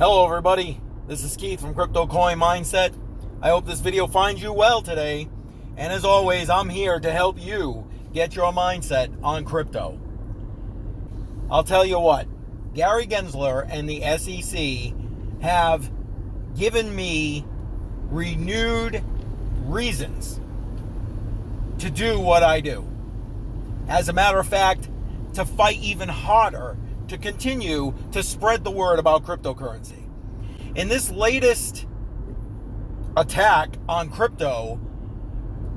Hello everybody, this is Keith from CryptoCoinMindSet. I hope this video finds you well today. And as always, I'm here to help you get your mindset on crypto. I'll tell you what, Gary Gensler and the SEC have given me renewed reasons to do what I do. As a matter of fact, to fight even harder to continue to spread the word about cryptocurrency. In this latest attack on crypto,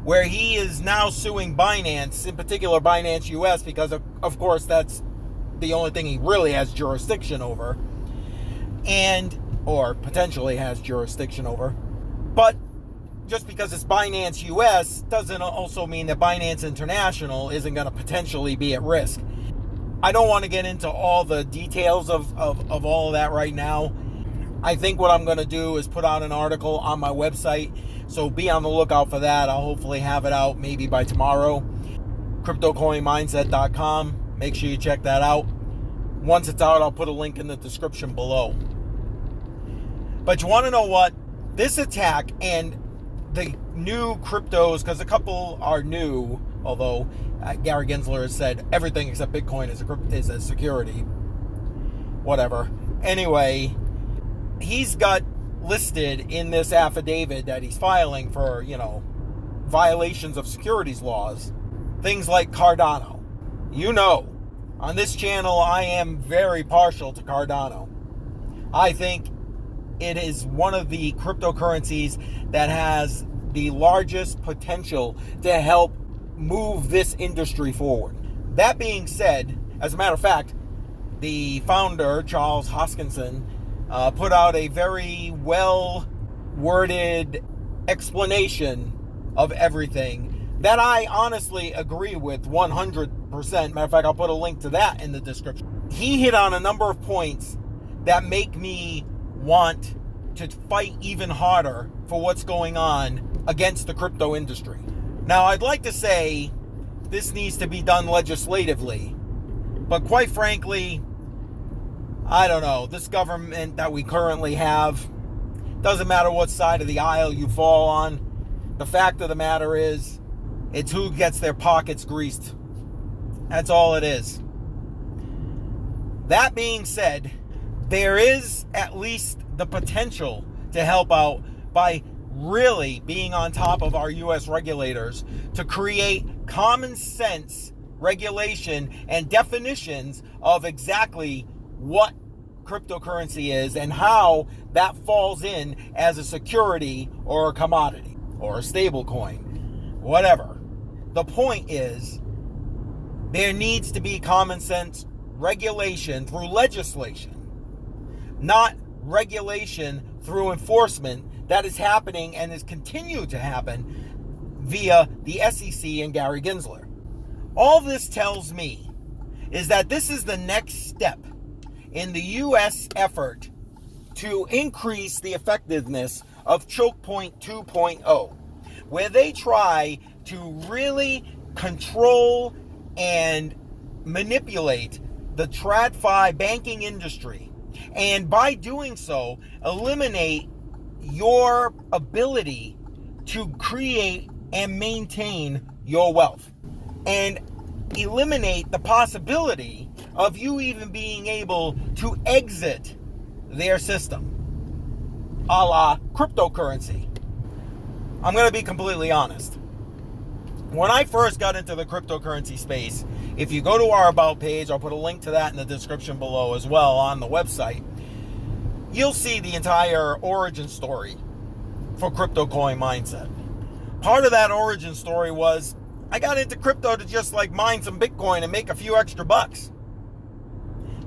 where he is now suing Binance, in particular Binance US, because of course that's the only thing he really has jurisdiction over, or potentially has jurisdiction over. But just because it's Binance US doesn't also mean that Binance International isn't going to potentially be at risk. I don't want to get into all the details of all of that right now. I think what I'm going to do is put out an article on my website, so be on the lookout for that. I'll hopefully have it out maybe by tomorrow. CryptoCoinMindset.com. Make sure you check that out. Once it's out, I'll put a link in the description below. But you want to know what? This attack and the new cryptos, because a couple are new, although Gary Gensler has said everything except Bitcoin is a security. Whatever. Anyway, he's got listed in this affidavit that he's filing for, violations of securities laws, things like Cardano. On this channel, I am very partial to Cardano. I think it is one of the cryptocurrencies that has the largest potential to help move this industry forward. That being said, as a matter of fact, the founder, Charles Hoskinson, put out a very well-worded explanation of everything that I honestly agree with 100%. Matter of fact, I'll put a link to that in the description. He hit on a number of points that make me want to fight even harder for what's going on against the crypto industry. Now, I'd like to say this needs to be done legislatively, but quite frankly, I don't know. This government that we currently have, doesn't matter what side of the aisle you fall on. The fact of the matter is, it's who gets their pockets greased. That's all it is. That being said, there is at least the potential to help out by really being on top of our U.S. regulators to create common sense regulation and definitions of exactly what cryptocurrency is and how that falls in as a security or a commodity or a stable coin, whatever. The point is, there needs to be common sense regulation through legislation, not regulation through enforcement that is happening and is continued to happen via the SEC and Gary Gensler. All this tells me is that this is the next step in the U.S. effort to increase the effectiveness of Choke Point 2.0, where they try to really control and manipulate the TradFi banking industry, and by doing so, eliminate your ability to create and maintain your wealth, and eliminate the possibility of you even being able to exit their system, a la cryptocurrency. I'm going to be completely honest. When I first got into the cryptocurrency space, if you go to our About page, I'll put a link to that in the description below as well on the website, you'll see the entire origin story for CryptoCoinMindSet. Part of that origin story was I got into crypto to just mine some Bitcoin and make a few extra bucks.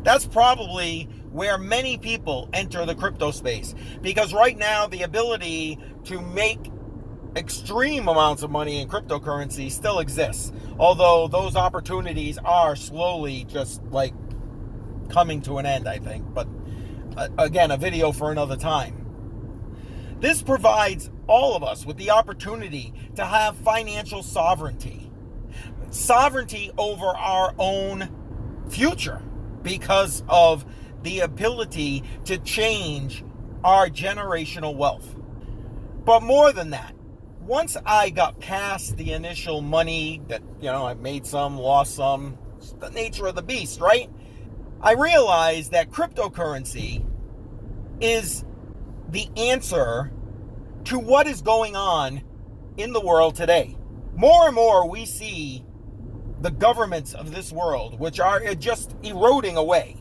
That's probably where many people enter the crypto space, because right now the ability to make extreme amounts of money in cryptocurrency still exists, although those opportunities are slowly just coming to an end, I think. But again, a video for another time. This provides all of us with the opportunity to have financial sovereignty over our own future, because of the ability to change our generational wealth. But more than that, once I got past the initial money that, I made some, lost some, it's the nature of the beast, right? I realized that cryptocurrency is the answer to what is going on in the world today. More and more we see the governments of this world, which are just eroding away,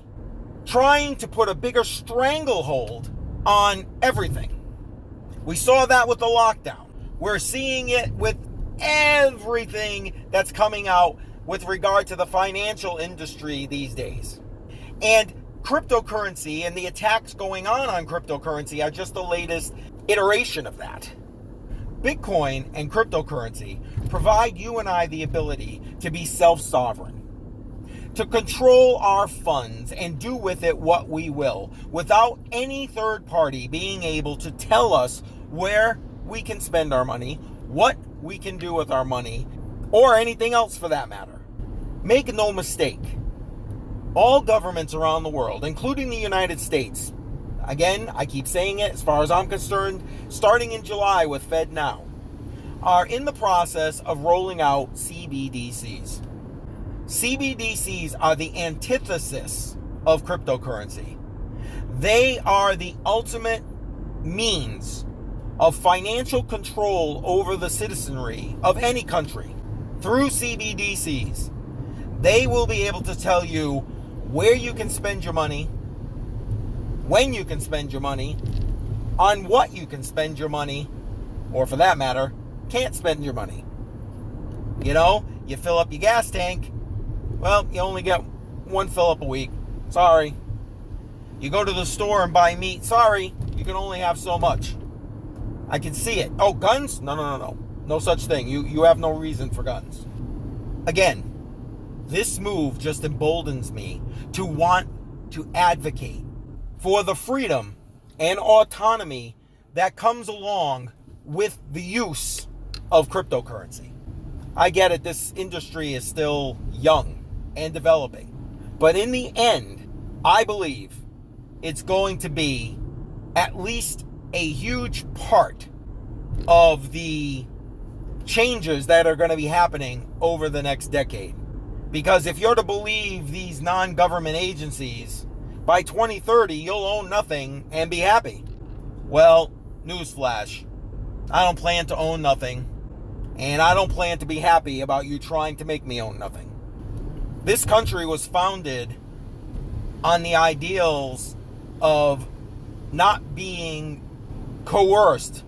trying to put a bigger stranglehold on everything. We saw that with the lockdown. We're seeing it with everything that's coming out with regard to the financial industry these days. And cryptocurrency and the attacks going on cryptocurrency are just the latest iteration of that. Bitcoin and cryptocurrency provide you and I the ability to be self-sovereign, to control our funds and do with it what we will, without any third party being able to tell us where we can spend our money, what we can do with our money, or anything else for that matter. Make no mistake, all governments around the world, including the United States, again, I keep saying it, as far as I'm concerned, starting in July with FedNow, are in the process of rolling out CBDCs. CBDCs are the antithesis of cryptocurrency. They are the ultimate means of financial control over the citizenry of any country. Through CBDCs, they will be able to tell you where you can spend your money, when you can spend your money, on what you can spend your money, or for that matter, can't spend your money. You fill up your gas tank, well, you only get one fill up a week. Sorry. You go to the store and buy meat. Sorry, you can only have so much. I can see it. Oh, guns? No. No such thing. You have no reason for guns. Again, this move just emboldens me to want to advocate for the freedom and autonomy that comes along with the use of cryptocurrency. I get it, this industry is still young and developing. But in the end, I believe it's going to be at least a huge part of the changes that are going to be happening over the next decade. Because if you're to believe these non-government agencies, by 2030, you'll own nothing and be happy. Well, newsflash, I don't plan to own nothing, and I don't plan to be happy about you trying to make me own nothing. This country was founded on the ideals of not being coerced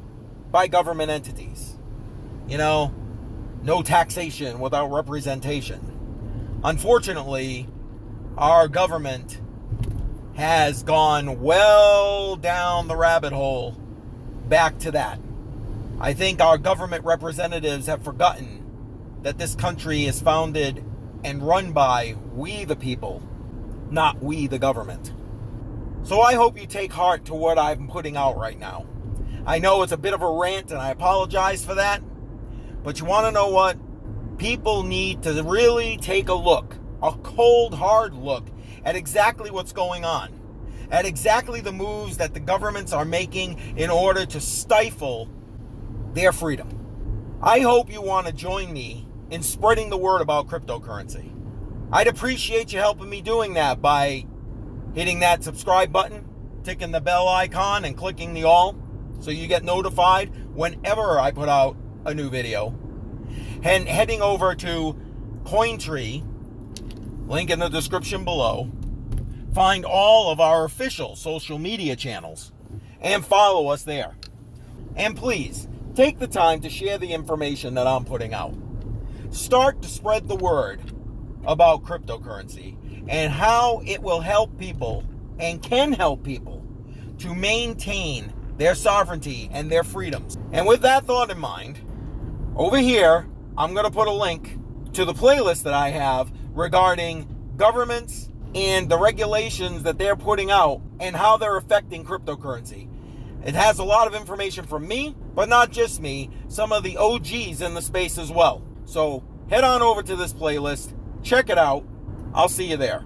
by government entities. No taxation without representation. Unfortunately, our government has gone well down the rabbit hole back to that. I think our government representatives have forgotten that this country is founded and run by we the people, not we the government. So I hope you take heart to what I'm putting out right now. I know it's a bit of a rant and I apologize for that, but you want to know what? People need to really take a look, a cold, hard look at exactly what's going on, at exactly the moves that the governments are making in order to stifle their freedom. I hope you want to join me in spreading the word about cryptocurrency. I'd appreciate you helping me doing that by hitting that subscribe button, ticking the bell icon, and clicking the all so you get notified whenever I put out a new video. And heading over to Cointree, link in the description below, find all of our official social media channels and follow us there. And please, take the time to share the information that I'm putting out. Start to spread the word about cryptocurrency and how it will help people and can help people to maintain their sovereignty and their freedoms. And with that thought in mind, over here, I'm going to put a link to the playlist that I have regarding governments and the regulations that they're putting out and how they're affecting cryptocurrency. It has a lot of information from me, but not just me, some of the OGs in the space as well. So head on over to this playlist, check it out. I'll see you there.